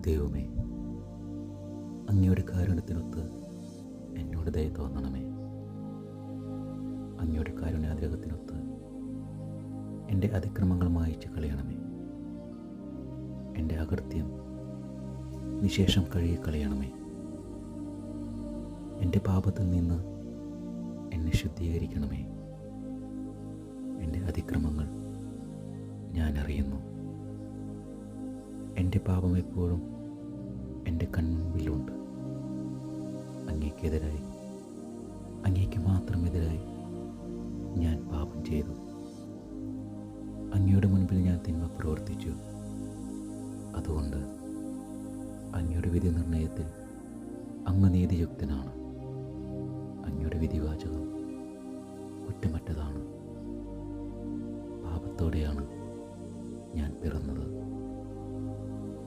ദൈവമേ, അങ്ങയുടെ കാരുണ്യത്തിനൊത്ത് എന്നോട് ദയ തോന്നണമേ. അങ്ങയുടെ കാരുണ്യാഗ്രഹത്തിനൊത്ത് എൻ്റെ അതിക്രമങ്ങൾ മായിച്ച് കളയണമേ. എൻ്റെ അകൃത്യം നിശേഷം കഴുകിക്കളയണമേ. എൻ്റെ പാപത്തിൽ നിന്ന് എന്നെ ശുദ്ധീകരിക്കണമേ. എൻ്റെ അതിക്രമങ്ങൾ ഞാൻ അറിയുന്നു. എൻ്റെ പാപം എപ്പോഴും എൻ്റെ കൺമുൻപിലുണ്ട്. അങ്ങേക്കെതിരായി, അങ്ങേക്ക് മാത്രമെതിരായി ഞാൻ പാപം ചെയ്തു. അങ്ങയുടെ മുൻപിൽ ഞാൻ തിന്മ പ്രവർത്തിച്ചു. അതുകൊണ്ട് അങ്ങയുടെ വിധി നിർണയത്തിൽ അങ്ങ് നീതിയുക്തനാണ്. അങ്ങയുടെ വിധിവാചകം കുറ്റമറ്റതാണ്. പാപത്തോടെയാണ് ഞാൻ പിറന്നത്.